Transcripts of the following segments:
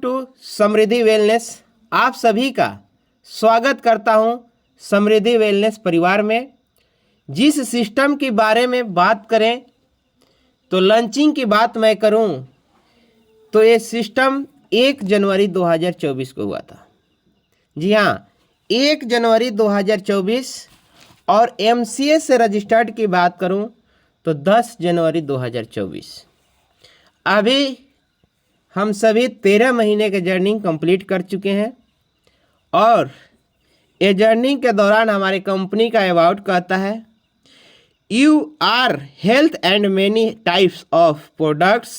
To Samriddhi wellness. आप सभी का स्वागत करता हूं समृद्धि वेलनेस परिवार में। जिस सिस्टम के बारे में बात करें तो लॉन्चिंग की बात मैं करूं तो ये सिस्टम 1 जनवरी 2024 को हुआ था। जी हाँ, 1 जनवरी 2024। और MCA से रजिस्टर्ड की बात करूं तो 10 जनवरी 2024। अभी हम सभी 13 महीने के जर्नी कंप्लीट कर चुके हैं और ये जर्नी के दौरान हमारे कंपनी का अबाउट कहता है you are health and many types of products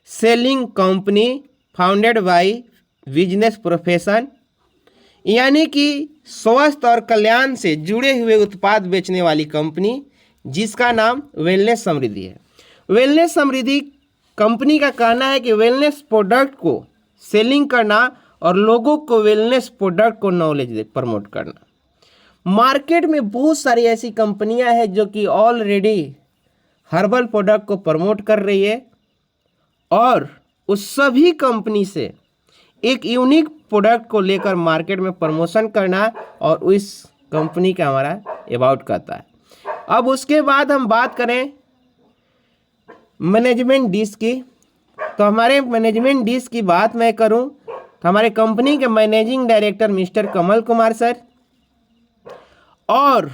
selling company founded by business profession, यानी कि स्वास्थ्य और कल्याण से जुड़े हुए उत्पाद बेचने वाली कंपनी जिसका नाम वेलनेस समृद्धि है। वेलनेस समृद्धि कंपनी का कहना है कि वेलनेस प्रोडक्ट को सेलिंग करना और लोगों को वेलनेस प्रोडक्ट को नॉलेज प्रमोट करना। मार्केट में बहुत सारी ऐसी कंपनियां हैं जो कि ऑलरेडी हर्बल प्रोडक्ट को प्रमोट कर रही है और उस सभी कंपनी से एक यूनिक प्रोडक्ट को लेकर मार्केट में प्रमोशन करना और इस कंपनी का हमारा अबाउट कहता है। अब उसके बाद हम बात करें मैनेजमेंट डिश की, तो हमारे मैनेजमेंट डिश की बात मैं करूं तो हमारे कंपनी के managing director mister Kamal Kumar sir, और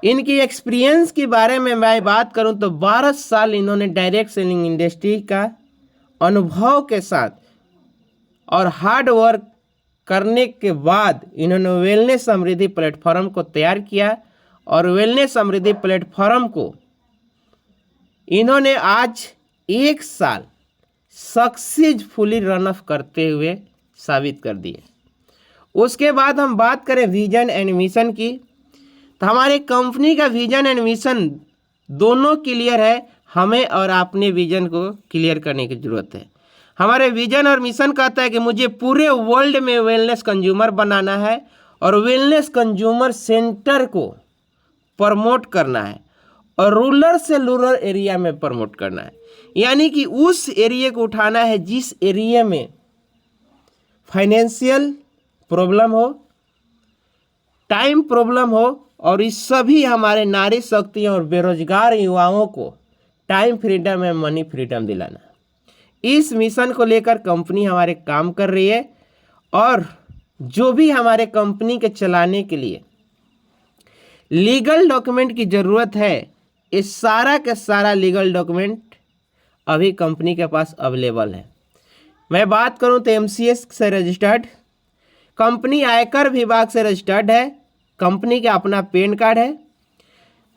इनकी एक्सपीरियंस के बारे में मैं बात करूं तो 12 साल इन्होंने डायरेक्ट सेलिंग इंडस्ट्री का अनुभव के साथ और हार्ड वर्क करने के बाद इन्होंने वेलनेस समृद्धि प्लेटफॉर्म को तैयार किया और वेलनेस समृद्धि प्लेटफॉर्म को इन्होंने आज 1 साल सक्सेसफुली रन ऑफ करते हुए साबित कर दिए। उसके बाद हम बात करें विजन एंड मिशन की, तो हमारे कंपनी का विजन एंड मिशन दोनों क्लियर है। हमें और अपने विजन को क्लियर करने की ज़रूरत है। हमारे विजन और मिशन कहता है कि मुझे पूरे वर्ल्ड में वेलनेस कंज्यूमर बनाना है और वेलनेस कंज्यूमर सेंटर को प्रमोट करना है और रूरल से रूरल एरिया में प्रमोट करना है, यानी कि उस एरिया को उठाना है जिस एरिया में फाइनेंशियल प्रॉब्लम हो, टाइम प्रॉब्लम हो, और इस सभी हमारे नारी शक्ति और बेरोजगार युवाओं को time freedom and money freedom दिलाना। इस मिशन को लेकर कंपनी हमारे काम कर रही है और जो भी हमारे कंपनी के चलाने के लिए लीगल डॉक्यूमेंट की ज़रूरत है, इस सारा के सारा लीगल डॉक्यूमेंट अभी कंपनी के पास अवेलेबल है। मैं बात करूं तो MCA से रजिस्टर्ड कंपनी, आयकर विभाग से रजिस्टर्ड है, कंपनी का अपना पैन कार्ड है,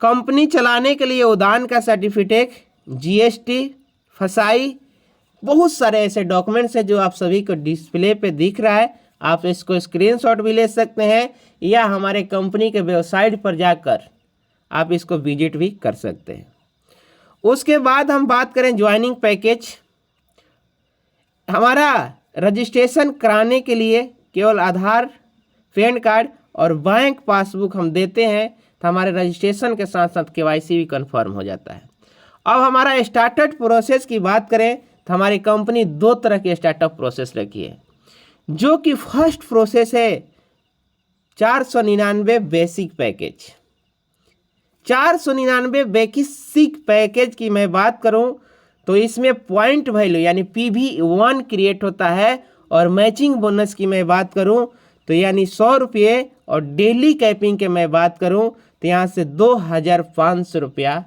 कंपनी चलाने के लिए उड़ान का सर्टिफिकेट, GST, फसाई, बहुत सारे ऐसे डॉक्यूमेंट्स हैं जो आप सभी को डिस्प्ले पे दिख रहा है। आप इसको स्क्रीनशॉट भी ले सकते हैं या हमारे कंपनी के वेबसाइट पर जाकर आप इसको विजिट भी कर सकते हैं। उसके बाद हम बात करें ज्वाइनिंग पैकेज। हमारा रजिस्ट्रेशन कराने के लिए केवल आधार, पैन कार्ड और बैंक पासबुक हम देते हैं तो हमारे रजिस्ट्रेशन के साथ साथ KYC भी कंफर्म हो जाता है। अब हमारा स्टार्टअप प्रोसेस की बात करें तो हमारी कंपनी 2 तरह की स्टार्टअप प्रोसेस रखी है, जो कि फर्स्ट प्रोसेस है 499 बेसिक पैकेज। 499 बेसिक पैकेज की मैं बात करूं तो इसमें पॉइंट वैल्यू यानी PV1 क्रिएट होता है और मैचिंग बोनस की मैं बात करूं तो यानी 100 रुपये, और डेली कैपिंग के मैं बात करूं तो यहाँ से 2500 रुपया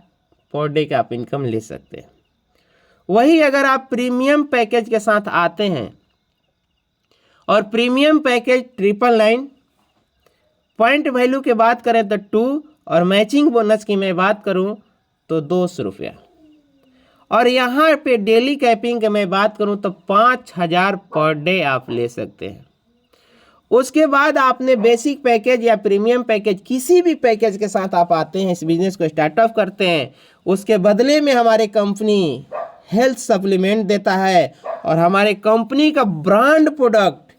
पर डे का आप इनकम ले सकते हैं। वही अगर आप प्रीमियम पैकेज के साथ आते हैं और प्रीमियम पैकेज 999, पॉइंट वैल्यू की बात करें तो 2, और मैचिंग बोनस की मैं बात करूं तो 200 रुपया, और यहाँ पे डेली कैपिंग की मैं बात करूं तो 5000 पर डे आप ले सकते हैं। उसके बाद आपने बेसिक पैकेज या प्रीमियम पैकेज किसी भी पैकेज के साथ आप आते हैं, इस बिजनेस को स्टार्टअप करते हैं, उसके बदले में हमारे कंपनी हेल्थ सप्लीमेंट देता है और हमारे कंपनी का ब्रांड प्रोडक्ट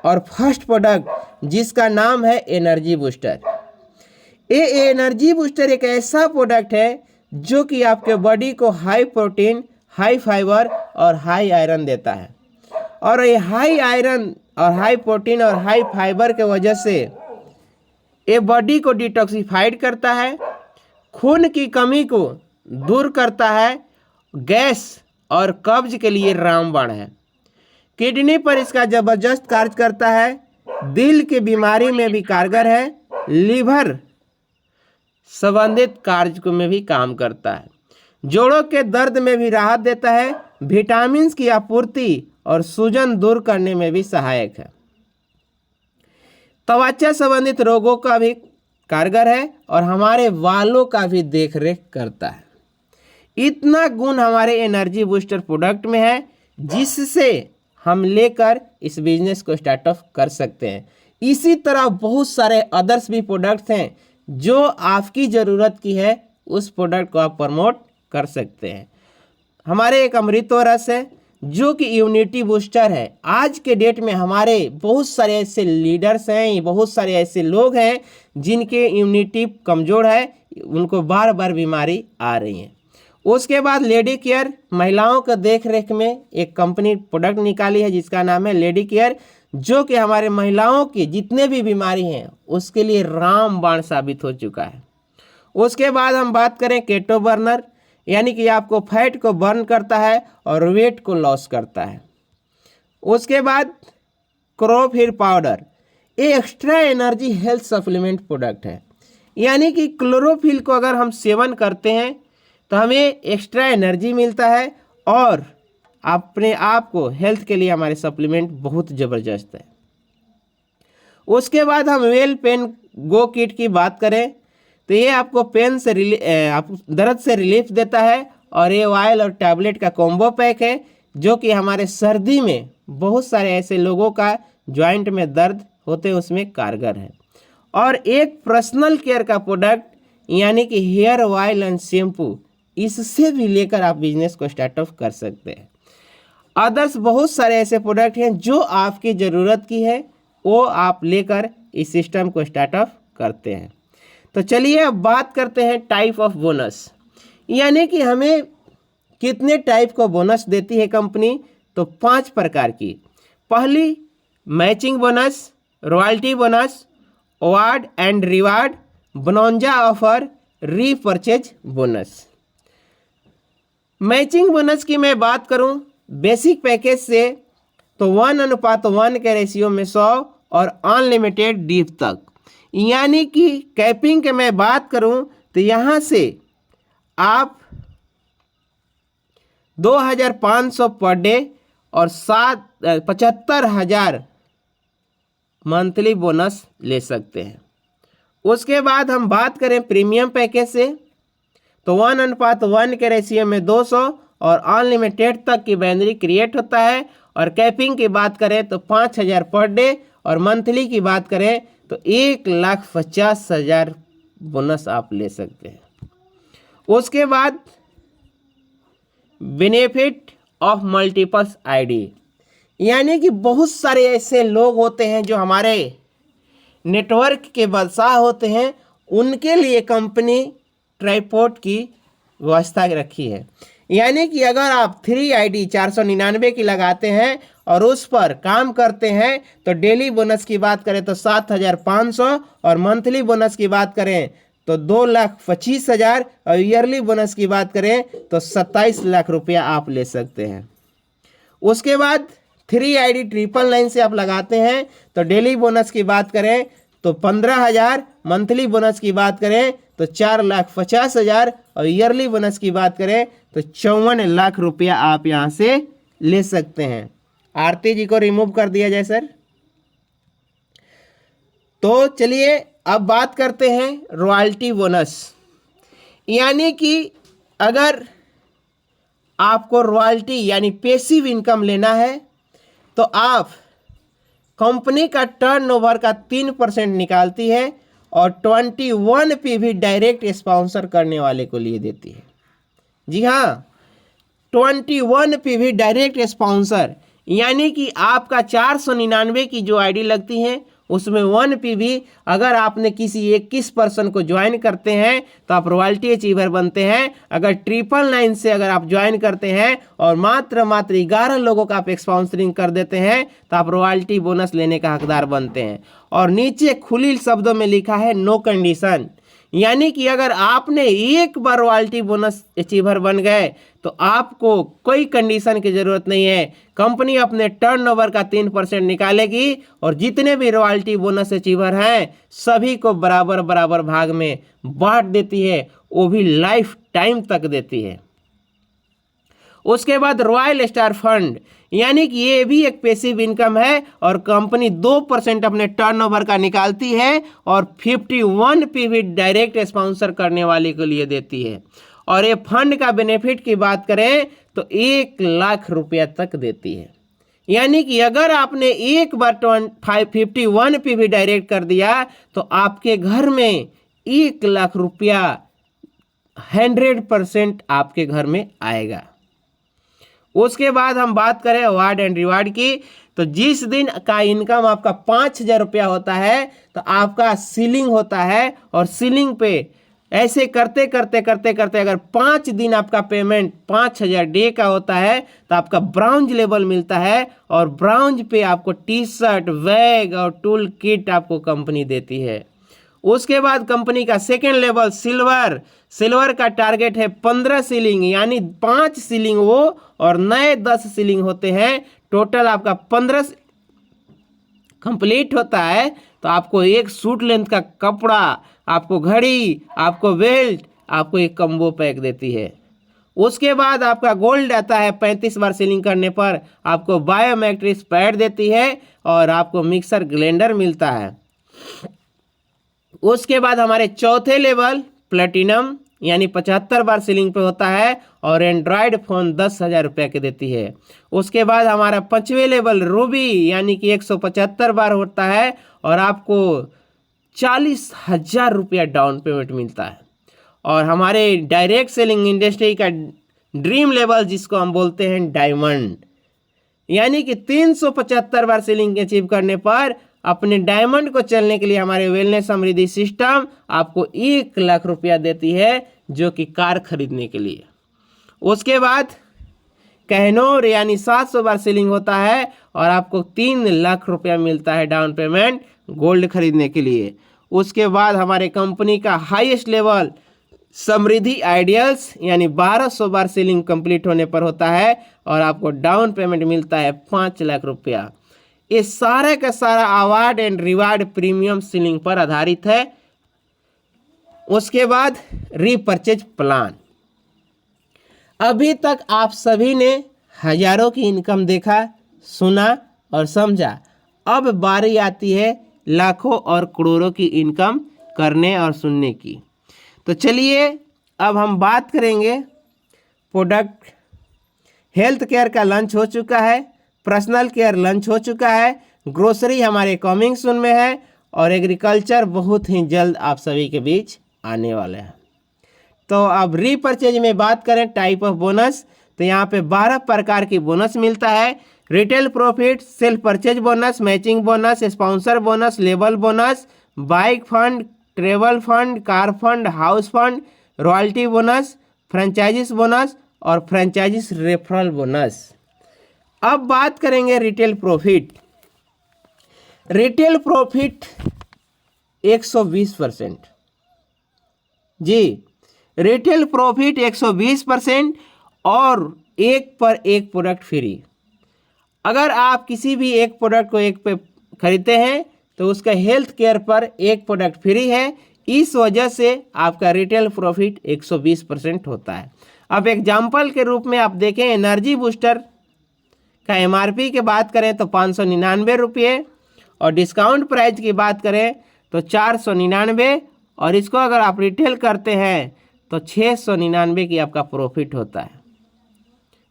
और फर्स्ट प्रोडक्ट जिसका नाम है एनर्जी बूस्टर। ये एनर्जी बूस्टर एक ऐसा प्रोडक्ट है जो कि आपके बॉडी को हाई प्रोटीन, हाई फाइबर और हाई आयरन देता है। और ये हाई आयरन और हाई प्रोटीन और हाई फाइबर के वजह से ये बॉडी को डिटॉक्सिफाइड करता है, खून की कमी को दूर करता है, गैस और कब्ज के लिए रामबाण है। किडनी पर इसका जबरदस्त कार्य करता है, दिल की बीमारी में भी कारगर है, लीवर संबंधित कार्य में भी काम करता है, जोड़ों के दर्द में भी राहत देता है, विटामिन की आपूर्ति और सूजन दूर करने में भी सहायक है, त्वचा संबंधित रोगों का भी कारगर है और हमारे बालों का भी देखरेख करता है। इतना गुण हमारे एनर्जी बूस्टर प्रोडक्ट में है जिससे हम लेकर इस बिजनेस को स्टार्टअप कर सकते हैं। इसी तरह बहुत सारे अदर्स भी प्रोडक्ट्स हैं जो आपकी ज़रूरत की है, उस प्रोडक्ट को आप प्रमोट कर सकते हैं। हमारे एक अमृतवरस है जो कि इम्यूनिटी बूस्टर है। आज के डेट में हमारे बहुत सारे ऐसे लीडर्स हैं, बहुत सारे ऐसे लोग हैं जिनके इम्यूनिटी कमज़ोर है, उनको बार बार बीमारी आ रही है। उसके बाद लेडी केयर, महिलाओं के देख रेख में एक कंपनी प्रोडक्ट निकाली है जिसका नाम है लेडी केयर, जो कि हमारे महिलाओं की जितने भी बीमारी हैं उसके लिए रामबाण साबित हो चुका है। उसके बाद हम बात करें केटो बर्नर, यानी कि आपको फैट को बर्न करता है और वेट को लॉस करता है। उसके बाद क्लोरोफिल पाउडर, ये extra energy health supplement product है, यानी कि क्लोरोफिल को अगर हम सेवन करते हैं तो हमें एक्स्ट्रा एनर्जी मिलता है और अपने आप को हेल्थ के लिए हमारे सप्लीमेंट बहुत ज़बरदस्त है। उसके बाद हम वेल पेन गो किट की बात करें तो ये आपको पेन से दर्द से रिलीफ देता है और ये ऑयल और टैबलेट का कॉम्बो पैक है जो कि हमारे सर्दी में बहुत सारे ऐसे लोगों का जॉइंट में दर्द होते हैं उसमें कारगर है। और एक पर्सनल केयर का प्रोडक्ट यानी कि हेयर ऑयल एंड शैम्पू, इससे भी लेकर आप बिजनेस को स्टार्टअप कर सकते हैं। अदर्स बहुत सारे ऐसे प्रोडक्ट हैं जो आपकी ज़रूरत की है, वो आप लेकर इस सिस्टम को स्टार्टअप करते हैं। तो चलिए अब बात करते हैं टाइप ऑफ बोनस, यानी कि हमें कितने टाइप का बोनस देती है कंपनी। तो 5 प्रकार की। पहली matching bonus, royalty bonus, award and reward, bonanza offer, repurchase bonus. Matching bonus की मैं बात करूं बेसिक पैकेज से तो 1:1 के रेशियो में 100 और अनलिमिटेड डीप तक, यानी कि कैपिंग के मैं बात करूं तो यहाँ से आप 2500 पर डे और 75,000 मंथली बोनस ले सकते हैं। उसके बाद हम बात करें प्रीमियम पैकेज से तो 1:1 के रेशियो में 200 और अनलिमिटेड तक की बाइनरी क्रिएट होता है। और कैपिंग की बात करें तो 5,000 पर डे और मंथली की बात करें तो 1,50,000 बोनस आप ले सकते हैं। उसके बाद बेनिफिट ऑफ मल्टीपल्स आईडी, यानी कि बहुत सारे ऐसे लोग होते हैं जो हमारे नेटवर्क के बादशाह होते हैं, उनके लिए कंपनी ट्राइपॉड की व्यवस्था रखी है। यानी कि अगर आप 3 आईडी 499 की लगाते हैं और उस पर काम करते हैं तो डेली बोनस की बात करें तो 7,500 और मंथली बोनस की बात करें तो 2,25,000 और ईयरली बोनस की बात करें तो 27 लाख रुपया आप ले सकते हैं। उसके बाद 3 आईडी 999 से आप लगाते हैं तो डेली बोनस की बात करें तो 15,000, मंथली बोनस की बात करें तो 4,50,000 और ईयरली बोनस की बात करें तो 54 लाख रुपया आप यहाँ से ले सकते हैं। आरती जी को रिमूव कर दिया जाए सर। तो चलिए अब बात करते हैं रॉयल्टी बोनस, यानी कि अगर आपको रॉयल्टी यानी पैसिव इनकम लेना है तो आप कंपनी का टर्नओवर का 3% निकालती है और 21 पे भी डायरेक्ट स्पॉन्सर करने वाले को लिए देती है। जी हाँ, 21 पे भी डायरेक्ट स्पॉन्सर, यानी कि आपका 499 की जो आईडी लगती है उसमें 1p भी अगर आपने किसी 21 पर्सन को ज्वाइन करते हैं तो आप रॉयल्टी अचीवर बनते हैं। अगर 999 से अगर आप ज्वाइन करते हैं और मात्र 11 लोगों का आप स्पॉन्सरिंग कर देते हैं तो आप रॉयल्टी बोनस लेने का हकदार बनते हैं। और नीचे खुली शब्दों में लिखा है नो कंडीशन, यानी कि अगर आपने एक बार रॉयल्टी बोनस अचीवर बन गए तो आपको कोई कंडीशन की जरूरत नहीं है। कंपनी अपने टर्नओवर का 3% निकालेगी और जितने भी रॉयल्टी बोनस अचीवर हैं सभी को बराबर बराबर भाग में बांट देती है, वो भी लाइफ टाइम तक देती है। उसके बाद रॉयल स्टार फंड, यानी कि ये भी एक पैसिव इनकम है और कंपनी 2% अपने टर्नओवर का निकालती है और 51p भी डायरेक्ट स्पॉन्सर करने वाले के लिए देती है। और ये फंड का बेनिफिट की बात करें तो 1 लाख रुपया तक देती है, यानी कि अगर आपने एक बार 51p भी डायरेक्ट कर दिया तो आपके घर में 1 लाख रुपया 100% आपके घर में आएगा। उसके बाद हम बात करें अवार्ड एंड रिवार्ड की, तो जिस दिन का इनकम आपका 5,000 रुपया होता है तो आपका सीलिंग होता है और सीलिंग पे ऐसे करते करते करते करते अगर 5 दिन आपका पेमेंट 5,000 डे का होता है तो आपका ब्राउन्ज लेवल मिलता है और ब्राउन्ज पे आपको टी शर्ट, बैग और टूल किट आपको कंपनी देती है। उसके बाद कंपनी का सेकेंड लेवल सिल्वर का टारगेट है 15 सीलिंग, यानी 5 सीलिंग वो और नए 10 सीलिंग होते हैं। टोटल आपका 15 कंप्लीट होता है तो आपको एक सूट लेंथ का कपड़ा, आपको घड़ी, आपको बेल्ट, आपको एक कम्बो पैक देती है। उसके बाद आपका गोल्ड आता है 35 बार सीलिंग करने पर आपको बायोमेट्रिक्स पैड देती है और आपको मिक्सर ग्राइंडर मिलता है। उसके बाद हमारे चौथे लेवल प्लेटिनम, यानी 75 बार सीलिंग पे होता है और एंड्रॉयड फ़ोन 10,000 रुपये के देती है। उसके बाद हमारा 5वें लेवल रूबी, यानी कि 175 बार होता है और आपको 40,000 रुपया डाउन पेमेंट मिलता है। और हमारे डायरेक्ट सेलिंग इंडस्ट्री का ड्रीम लेवल जिसको हम बोलते हैं डायमंड, यानी कि 375 बार सेलिंग अचीव करने पर अपने डायमंड को चलने के लिए हमारे वेलनेस समृद्धि सिस्टम आपको 1 लाख रुपया देती है, जो कि कार खरीदने के लिए। उसके बाद कहनोर, यानी 700 बार सेलिंग होता है और आपको 3 लाख रुपया मिलता है डाउन पेमेंट गोल्ड खरीदने के लिए। उसके बाद हमारे कंपनी का हाईएस्ट लेवल समृद्धि आइडियल्स, यानी 1200 बार सेलिंग कंप्लीट होने पर होता है और आपको डाउन पेमेंट मिलता है 5 लाख रुपया। ये सारे का सारा award and reward premium ceiling पर आधारित है। उसके बाद रीपर्चेज प्लान, अभी तक आप सभी ने हजारों की इनकम देखा, सुना और समझा। अब बारी आती है लाखों और करोड़ों की इनकम करने और सुनने की। तो चलिए अब हम बात करेंगे प्रोडक्ट। हेल्थ केयर का लंच हो चुका है, पर्सनल केयर लंच हो चुका है, ग्रोसरी हमारे कमिंग सून में है और एग्रीकल्चर बहुत ही जल्द आप सभी के बीच आने वाले हैं। तो अब रीपर्चेज में बात करें टाइप ऑफ बोनस, तो यहाँ पे 12 प्रकार की बोनस मिलता है। Retail profit, self purchase bonus, matching bonus, sponsor bonus, लेबल bonus, bike fund, travel fund, car fund, house fund, royalty bonus, franchisees bonus और फ्रेंचाइजिस रेफरल बोनस। अब बात करेंगे रिटेल प्रॉफिट। रिटेल प्रॉफिट 120%, जी रिटेल प्रॉफिट 120% और एक पर एक प्रोडक्ट फ्री। अगर आप किसी भी एक प्रोडक्ट को एक पे खरीदते हैं तो उसका हेल्थ केयर पर एक प्रोडक्ट फ्री है। इस वजह से आपका रिटेल प्रॉफिट 120% होता है। अब एग्जाम्पल के रूप में आप देखें, एनर्जी बूस्टर का एमआरपी की बात करें तो 599 रुपये और डिस्काउंट प्राइस की बात करें तो 499 और इसको अगर आप रिटेल करते हैं तो 699 की आपका प्रॉफिट होता है।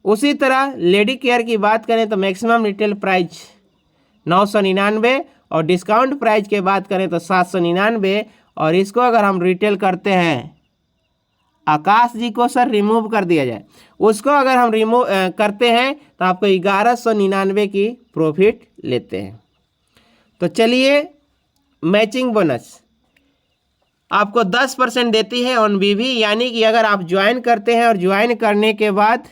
उसी तरह लेडी केयर की बात करें तो मैक्सिमम रिटेल प्राइस 999 और डिस्काउंट प्राइस की बात करें तो 799 और इसको अगर हम रिटेल करते हैं, आकाश जी को सर रिमूव कर दिया जाए, उसको अगर हम रिमूव करते हैं तो आपको 1199 की प्रॉफिट लेते हैं। तो चलिए मैचिंग बोनस आपको 10% देती है ऑन बीवी, यानी कि अगर आप ज्वाइन करते हैं और ज्वाइन करने के बाद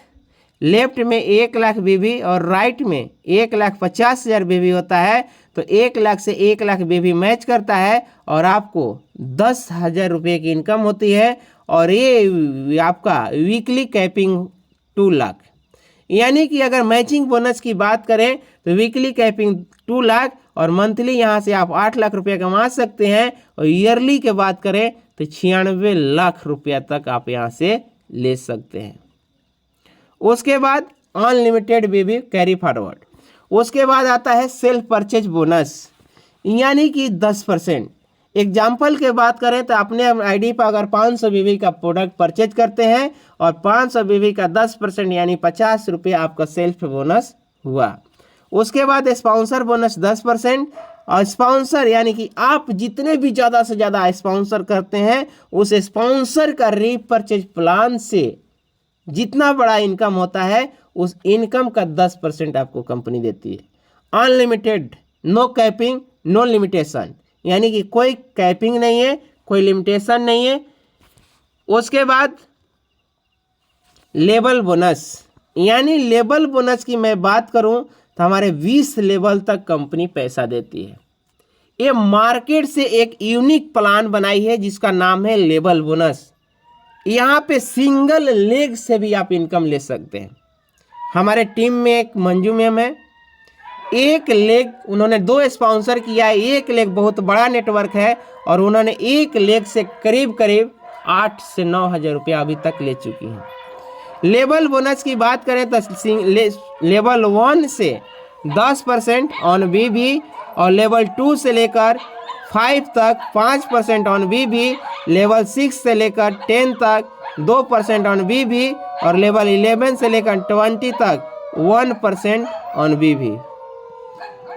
लेफ्ट में 1 लाख बीवी और राइट में 1,50,000 बीवी होता है, तो 1 लाख से 1 लाख बीवी मैच करता है और आपको 10,000 रुपये की इनकम होती है। और ये आपका वीकली कैपिंग 2 लाख, यानी कि अगर मैचिंग बोनस की बात करें तो वीकली कैपिंग 2 लाख और मंथली यहाँ से आप 8 लाख रुपया कमा सकते हैं। और ईयरली की बात करें तो 96 लाख रुपया तक आप यहाँ से ले सकते हैं। उसके बाद अनलिमिटेड बीवी कैरी फॉरवर्ड। उसके बाद आता है सेल्फ परचेज बोनस, यानी कि 10%। एग्जाम्पल के बात करें तो अपने आईडी पर अगर 500 बीवी का प्रोडक्ट परचेज करते हैं और 500 बीवी का 10% यानी 50 रुपये आपका सेल्फ बोनस हुआ। उसके बाद स्पॉन्सर बोनस 10%। और स्पॉन्सर यानी कि आप जितने भी ज़्यादा से ज़्यादा स्पॉन्सर करते हैं उस स्पॉन्सर का रीपरचेज प्लान से जितना बड़ा इनकम होता है उस इनकम का 10% आपको कंपनी देती है। Unlimited, no capping no limitation, यानी कि कोई कैपिंग नहीं है, कोई लिमिटेशन नहीं है। उसके बाद लेवल बोनस, यानी लेवल बोनस की मैं बात करूं तो हमारे 20 लेवल तक कंपनी पैसा देती है। ये मार्केट से एक यूनिक प्लान बनाई है जिसका नाम है लेवल बोनस। यहाँ पे सिंगल लेग से भी आप इनकम ले सकते हैं। हमारे टीम में एक मंजू मैम है, 1 लेग उन्होंने 2 स्पॉन्सर किया है। 1 लेग बहुत बड़ा नेटवर्क है और उन्होंने 1 लेग से करीब 8 से 9 हज़ार रुपया अभी तक ले चुकी हैं। लेवल बोनस की बात करें तो लेवल 1 से 10% ऑन बीबी और लेवल 2 से लेकर 5 तक 5% ऑन बीबी, लेवल 6 से लेकर 10 तक 2% ऑन बीबी और लेवल 11 से लेकर 20 तक 1% ऑन बीबी।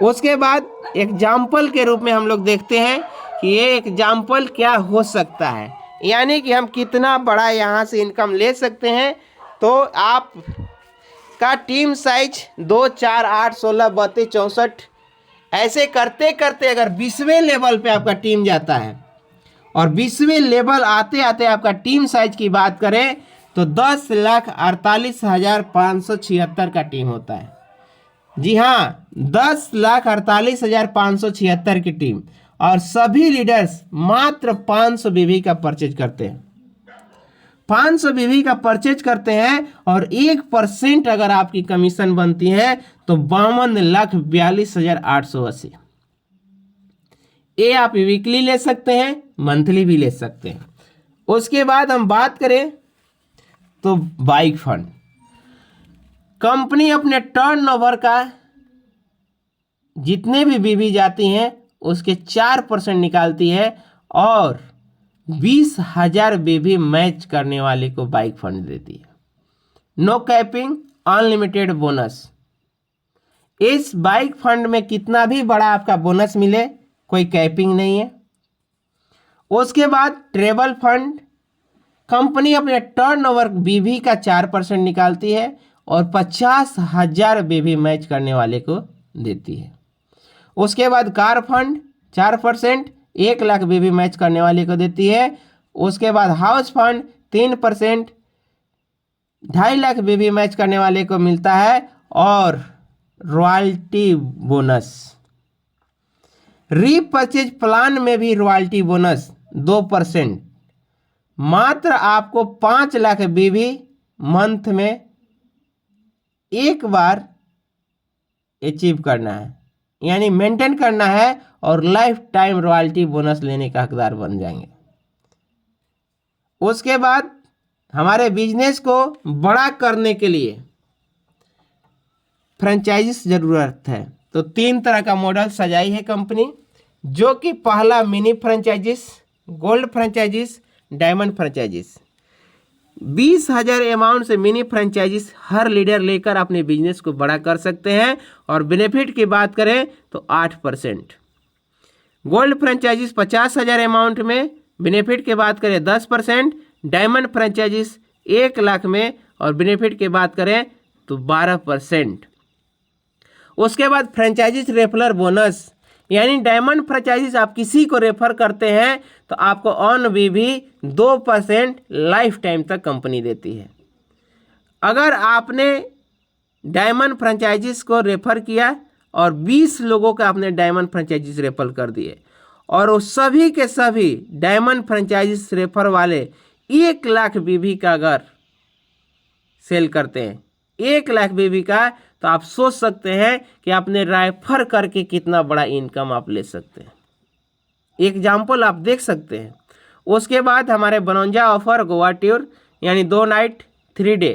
उसके बाद एग्जाम्पल के रूप में हम लोग देखते हैं कि ये एग्जाम्पल क्या हो सकता है, यानी कि हम कितना बड़ा यहाँ से इनकम ले सकते हैं। तो आप का टीम साइज 2, 4, 8, 16, 32, 64 ऐसे करते करते अगर 20वें लेवल पे आपका टीम जाता है और 20वें लेवल आते आते आपका टीम साइज की बात करें तो 10,48,576 का टीम होता है। जी हाँ, 10,48,576 की टीम और सभी लीडर्स मात्र 500 बीवी का परचेज करते हैं। 500 बीवी का परचेज करते हैं और 1% अगर आपकी कमीशन बनती है तो 52,42,880। ये आप वीकली ले सकते हैं, मंथली भी ले सकते हैं। उसके बाद हम बात करें तो बाइक फंड। कंपनी अपने टर्नओवर का जितने भी बीवी जाती हैं उसके 4% निकालती है और 20,000 बीवी मैच करने वाले को बाइक फंड देती है। No capping, unlimited bonus. इस बाइक फंड में कितना भी बड़ा आपका बोनस मिले कोई कैपिंग नहीं है। उसके बाद ट्रेवल फंड, कंपनी अपने टर्नओवर बीवी का 4% निकालती है और 50,000 बीवी मैच करने वाले को देती है। उसके बाद कार फंड 4%, 1 लाख बीवी मैच करने वाले को देती है। उसके बाद हाउस फंड 3%, 2.5 लाख बीवी मैच करने वाले को मिलता है। और रॉयल्टी बोनस, रीपरचेज प्लान में भी रॉयल्टी बोनस 2%। मात्र आपको 5 लाख बीवी मंथ में एक बार अचीव करना है, यानी मेंटेन करना है और लाइफ टाइम रॉयल्टी बोनस लेने का हकदार बन जाएंगे। उसके बाद हमारे बिजनेस को बड़ा करने के लिए फ्रेंचाइजिस ज़रूरत है, तो 3 तरह का मॉडल सजाई है कंपनी, जो कि पहला mini franchises, gold franchises, diamond franchises. 20,000 amount से मिनी फ्रेंचाइजिस हर लीडर लेकर अपने बिजनेस को बड़ा कर सकते हैं। और बेनिफिट की बात करें तो 8%। गोल्ड फ्रेंचाइजिस 50,000 अमाउंट में, बेनिफिट की बात करें 10%। डायमंड फ्रेंचाइजिस 1 लाख में और बेनिफिट की बात करें तो 12%। उसके बाद फ्रेंचाइजिस रेफरल बोनस, यानी डायमंड फ्रेंचाइजीज आप किसी को रेफर करते हैं तो आपको ऑन बीवी 2% लाइफ टाइम तक कंपनी देती है। अगर आपने डायमंड फ्रेंचाइजीज को रेफर किया और 20 लोगों को आपने डायमंड फ्रेंचाइजीज रेफर कर दिए और वो सभी के सभी डायमंड फ्रेंचाइजीज रेफर वाले 1 लाख बीवी का अगर सेल करते हैं, 1 लाख बीवी का, तो आप सोच सकते हैं कि आपने रेफर करके कितना बड़ा इनकम आप ले सकते हैं। एग्जाम्पल आप देख सकते हैं। उसके बाद हमारे बनौजा ऑफर गोवा टूर यानी 2 नाइट 3 डे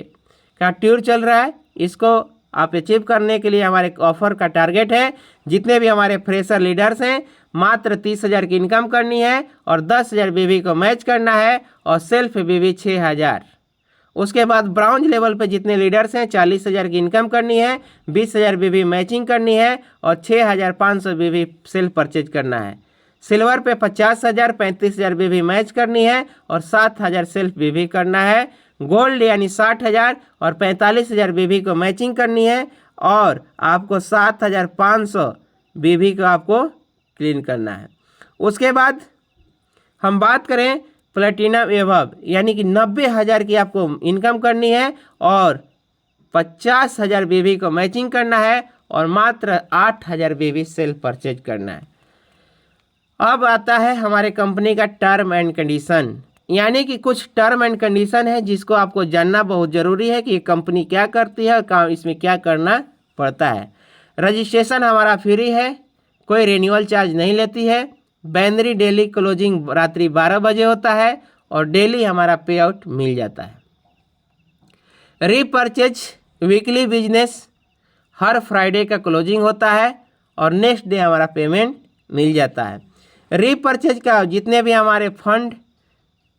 का टूर चल रहा है। इसको आप अचीव करने के लिए हमारे ऑफर का टारगेट है, जितने भी हमारे फ्रेशर लीडर्स हैं मात्र 30,000 की इनकम करनी है और 10,000 बीवी को मैच करना है और सेल्फ बीवी 6,000। उसके बाद ब्राउन्ज लेवल पे जितने लीडर्स हैं 40,000 की इनकम करनी है, 20,000 बीवी मैचिंग करनी है और 6,500 बीवी सेल्फ परचेज करना है। सिल्वर पे 50,000 35,000 बीवी मैच करनी है और 7,000 सेल्फ बीवी करना है। गोल्ड यानी 60,000 और 45,000 बीवी को मैचिंग करनी है और आपको 7,500 बीवी को आपको क्लीन करना है। उसके बाद हम बात करें प्लेटिनम एवब यानी कि 90,000 की आपको इनकम करनी है और 50,000 बीवी को मैचिंग करना है और मात्र 8,000 बीवी सेल्फ परचेज करना है। अब आता है हमारे कंपनी का टर्म एंड कंडीशन, यानी कि कुछ टर्म एंड कंडीशन है जिसको आपको जानना बहुत ज़रूरी है कि ये कंपनी क्या करती है और इसमें क्या करना पड़ता है। रजिस्ट्रेशन हमारा फ्री है, कोई रिन्यूअल चार्ज नहीं लेती है। बाइनरी डेली क्लोजिंग रात्रि 12 बजे होता है और डेली हमारा पे आउट मिल जाता है। रीपरचेज वीकली बिजनेस हर फ्राइडे का क्लोजिंग होता है और नेक्स्ट डे हमारा पेमेंट मिल जाता है। रीपरचेज का जितने भी हमारे फंड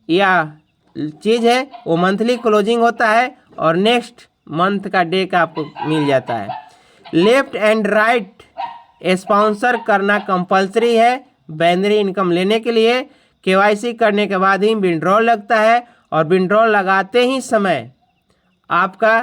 या चीज़ है वो मंथली क्लोजिंग होता है और नेक्स्ट मंथ का डे का आपको मिल जाता है। लेफ्ट एंड राइट स्पॉन्सर करना कंपलसरी है बाइनरी इनकम लेने के लिए। केवाईसी करने के बाद ही विड्रॉल लगता है और विड्रॉल लगाते ही समय आपका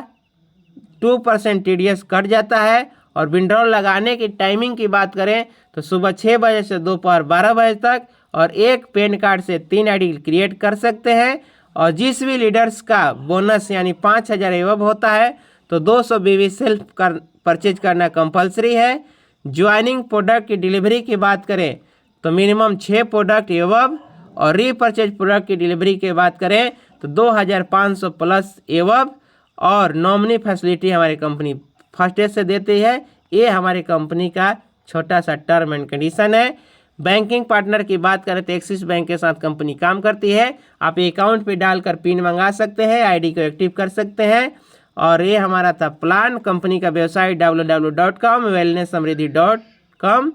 2% TDS कट जाता है। और विड्रॉल लगाने की टाइमिंग की बात करें तो सुबह 6 बजे से दोपहर 12 बजे तक और एक पैन कार्ड से 3 ID क्रिएट कर सकते हैं। और जिस भी लीडर्स का बोनस यानी 5,000 एवब होता है तो 200 बीवी सेल्फ परचेज करना कंपलसरी है। ज्वाइनिंग प्रोडक्ट की डिलीवरी की बात करें तो मिनिमम 6 प्रोडक्ट एवब और रीपरचेज प्रोडक्ट की डिलीवरी की बात करें तो 2,500 प्लस एवब और नॉमिनी फैसिलिटी हमारी कंपनी फर्स्ट से देती है। ये हमारी कंपनी का छोटा सा टर्म एंड कंडीशन है। बैंकिंग पार्टनर की बात करें तो एक्सिस बैंक के साथ कंपनी काम करती है। आप अकाउंट पे डालकर पिन मंगा सकते हैं, ID को एक्टिव कर सकते हैं। और ये हमारा था प्लान। कंपनी का वेबसाइट www.com wellnesssamriddhi.com।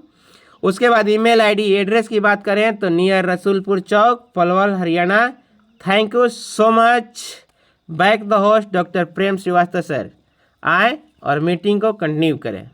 उसके बाद ईमेल ID एड्रेस की बात करें तो near Rasulpur Chowk, Palwal, Haryana. Thank you so much. Back the host doctor Prem Shrivastava sir. आए और मीटिंग को कंटिन्यू करें।